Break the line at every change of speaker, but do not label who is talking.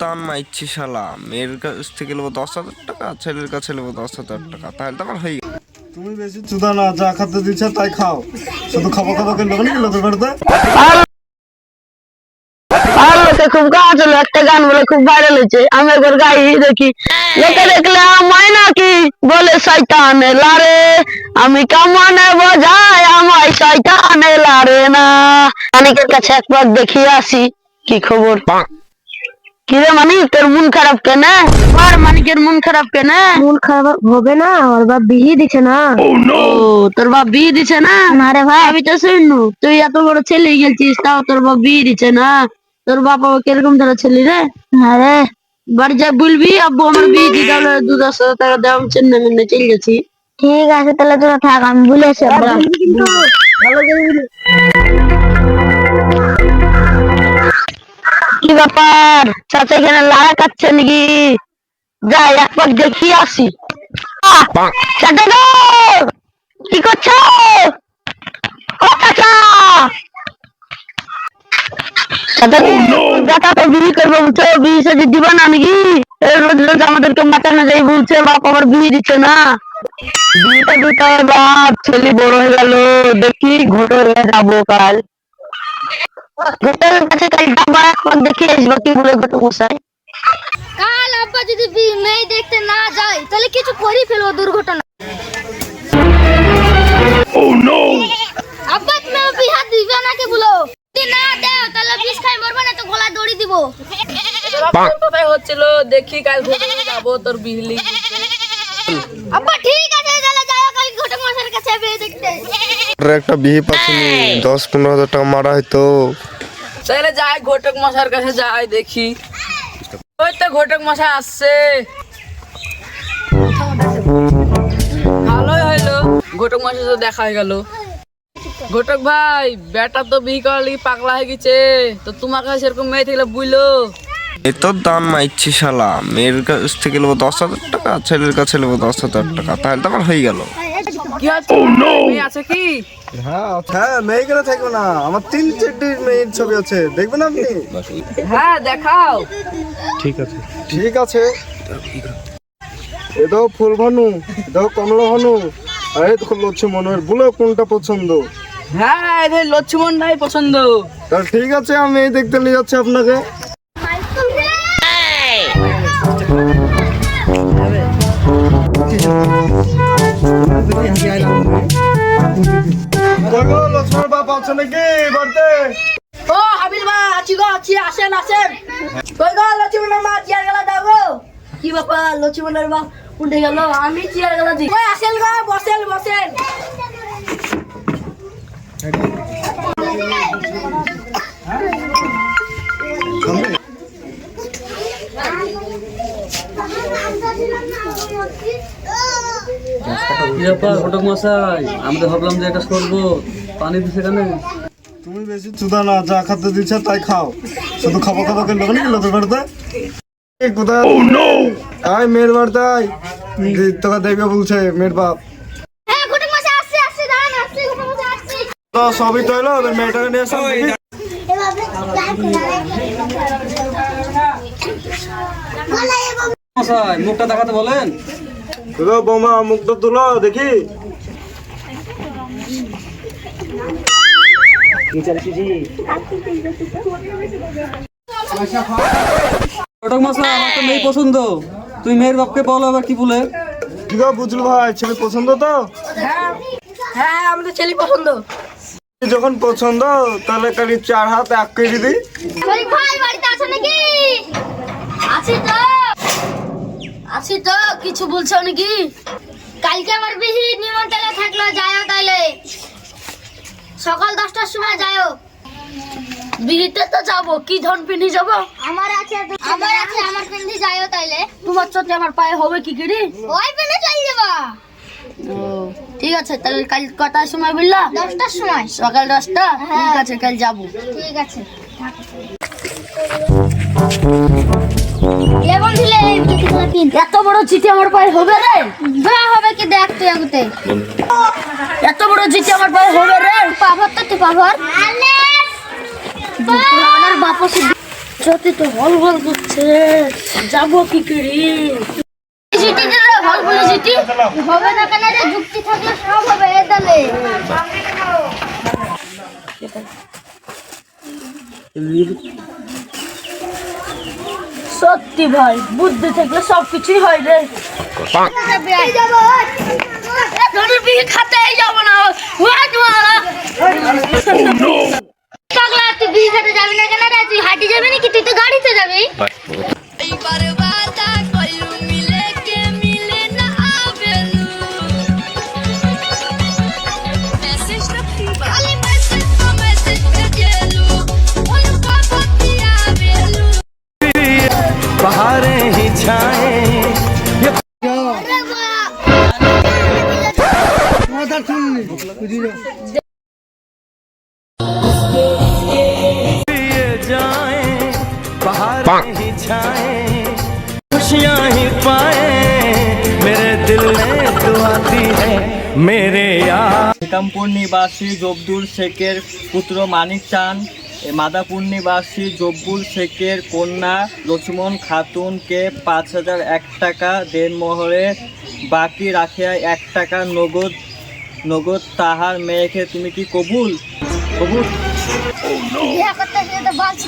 দান মাইছি শালা, মেয়ের কাছ থেকে নেবো 10,000 টাকা, ছেলের কাছে নেবো 10,000 টাকা, তাহলে তো আমার হয়ে গেল।
তুমি বেশি চুদা না, যা খাতে দিচ্ছে তাই খাও। শুধু খাবো খাবো করে লোক নাকি লোকের বাড়িতে।
খুব গাওয়া ছিল একটা গান বলে খুব ভাইরাল হয়েছে, আমি একবার গাই দেখি। লোকে দেখলে আমায় নাকি বলে শয়তানে লারে, আমি কামানে বোঝাই আমায় শয়তানে লারে না। মানিকের কাছে একবার দেখিয়ে আসি কি খবর। কিরে মানিক, তোর মন খারাপ কেন? আর মানিকের মন খারাপ কেন?
মন খারাপ হবে না, ওর বাপ বিয়ে দিছে না।
ও তোর বাপ বিয়ে দিছে না?
না রে ভাই,
আমি তো শুনু তুই এত বড় ছেলে গেছিস, তাও তোর বাপ বিয়ে দিছে না? তোর বাপ কিরকম ধরে ছেলে রে?
আরে
বাড়ি যা বলবি আব্বু আমার বিয়ে দিয়ে দাও, 2-10,000 টাকা দাও, আমি চেন্নাই মেন্নাই চলে যাচ্ছি।
ঠিক আছে, তাহলে তোরা থাক, আমি ভুলে এসে
কি ব্যাপার, চাচা এখানে লাড়া কাটছে নাকি? যাই একবার দেখিয়ে আসি। চাচা গো, কি করছো? ও চাচা, চাচা তো বিয়ে করবো বলছো, বিয়ে সাথে দিবা না নাকি? রোজ রোজ আমাদেরকে মাথানো যাই বলছে, বাপ আমার বিয়ে দিচ্ছে না। বিয়েটা দিতে হবে বাপ, ছেলে বড় হয়ে গেল, দেখি ঘটরে যাবো কাল। ঘটরের কাছে কাল যাবো, একবার দেখে আসবো কি বলে ঘটক মশাই।
কাল আব্বা যদি মেয়ে দেখতে না যায় তাহলে কিছু করে ফেলবো, দুর্ঘটনা। আব্বা তুমি বিহা দিবে নাকি বলো, যদি না দাও তাহলে বিষ খাই মরবে না তো গলায় দড়ি দিব।
কোথায় হচ্ছিল দেখি, কাল ঘুরে যাবো তোর বিহলি।
আব্বা ঠিক আছে, তাহলে যাও কাল ঘটক মশাইয়ের কাছে বিয়ে দেখতে।
একটা বিয়ে পাচ্ছিনি, 10-15 হাজার টাকা মারা হইতো।
তাহলে যাই ঘটক মশাইয়ের কাছে যাই দেখি। ওই তো ঘটক মশাই আসছে, ভালোই হইলো ঘটক মশাই সাথে দেখা হয়ে গেল। ঘটক ভাই, বেটা তো বিয়ে করার লাগি পাগলা হয়ে গেছে, তো তোমার কাছে সেরকম মেয়ে থাকলে বুঝলো।
এ তো দান মাইছি শালা, মেয়ের কাছ থেকে নেবো 10,000 টাকা, ছেলের কাছে নেবো 10,000 টাকা, তাহলে তো আমার হয়ে গেল।
কি হচ্ছে, মেয়ে আছে কি?
হ্যাঁ হ্যাঁ, মেয়ে গেলে থাকবে না, আমার 3-4টি মেয়ের ছবি আছে, দেখবেন আপনি?
হ্যাঁ দেখাও।
ঠিক আছে। এ তো ফুল ভানু, এ তো কমলা ভানু, আর এই তো লচ্ছু মনোহর, বলো কোনটা পছন্দ।
হ্যাঁ এদের লক্ষ্মণ নাই পছন্দ।
তাহলে ঠিক আছে, আমি এই দেখতে নিয়ে যাচ্ছি আপনাকে। লক্ষ্মণের বাপ আছে নাকি বাড়িতে?
ও হাবিল মা, আছি গো, আছি, আসেন আসেন। কই গো লক্ষ্মণের মা, চেয়ার গেলা দাও গো। কি ব্যাপার, লক্ষ্মণের মা উঠে গেল, আমি চেয়ার গেলা দিই। কই আসেন গো, বসেন বসেন।
কি ব্যাপার ঘটক মশাই, আমি তো ভাবলাম যে এটা করবো, পানি দিছে কেন?
তুমি বেশি চুদা না, যা খাতে দিচ্ছে তাই খাও। শুধু খাবো খাবো করে লোক নাকি লোকের বাড়িতে। কোথায় আয়, মেয়ের বাড়িতে আয়, তোকে দেখবে বলছে মেয়ের বাপ।
হ্যাঁ ঘটক মশাই আসছে, আসছে, দাঁড়ান, আসছে ঘটক মশাই আসছে।
তো সবই তো এলো, ওদের মেয়েটাকে নিয়ে আসো দেখি।
মশাই মুখটা দেখাতে বলেন।
তুলো বোমা, মুখটা তুলো দেখি।
ঘটক মশাই, আমার তো মেয়ে পছন্দ, তুই মেয়ের বাপকে বলো এবার কি বলে।
কি গো বুঝলো ভাই, ছেলে পছন্দ তো?
হ্যাঁ হ্যাঁ, আমাদের ছেলে পছন্দ।
যখন পছন্দ তাহলে খালি 4 হাত 1 কেজি দিই।
ভাই বাড়িতে আছো নাকি? আছি তো, আছি তো, কিছু বলছো নাকি? কালকে আমার বিহি নিমন্ত্রণ থাকলো, যাও তাইলে সকাল 10টার সময় যাও। বিহিতে তো যাবো, কি ধন পিন্ধি যাবো? আমার আছে, আমার পিন্ধি যাও তাইলে।
তোমার চোখে আমার পায়ে হবে কি করি?
ওই পিন্ধে চলে যাবা।
ঠিক আছে, তাহলে কাল কটার সময় বললা?
10টার সময়,
সকাল 10টা। ঠিক আছে, কাল যাবো।
ঠিক আছে। এমন দিলে
এত বড় চিঠি আমার পায়ে হবে রে?
বা হবে কি, দেখ তুই আগুতে
এত বড় চিঠি আমার পায়ে হবে রে?
পাভর তো তুই পাভর।
আমার বাপ
সত্যি তো হল হল করছে, যাবো কি করি? সিটি দিলে হল বলে সিটি হবে না কেন রে? যুক্তি থাকলে সব হবে এদালে। সত্যি ভাই, বুদ্ধি থাকলে সবকিছুই হয় রে। ধরে বিয়ে খাতেই যাবো না। পাগলা, তুই বিয়ে খেতে যাবি না কেন রে? তুই হাঁটি যাবি নাকি? তুই তো গাড়িতে যাবি।
खुशियाँ ही पाए मेरे दिल में दुआ दी है मेरे यार।
सीतामपुर निवासी जब्दुल शेखेर पुत्र मानिक चान मादापुर निवासी जब्बुल शेखेर कन्या लक्ष्मण खातून के 5,001 টাকা देनमोहरे बाकी राखिया 1 টাকা नगद नगद ताहार मेয়েকে তুমি কি কবুল?
বিয়ে করতে গিয়ে তো বলছি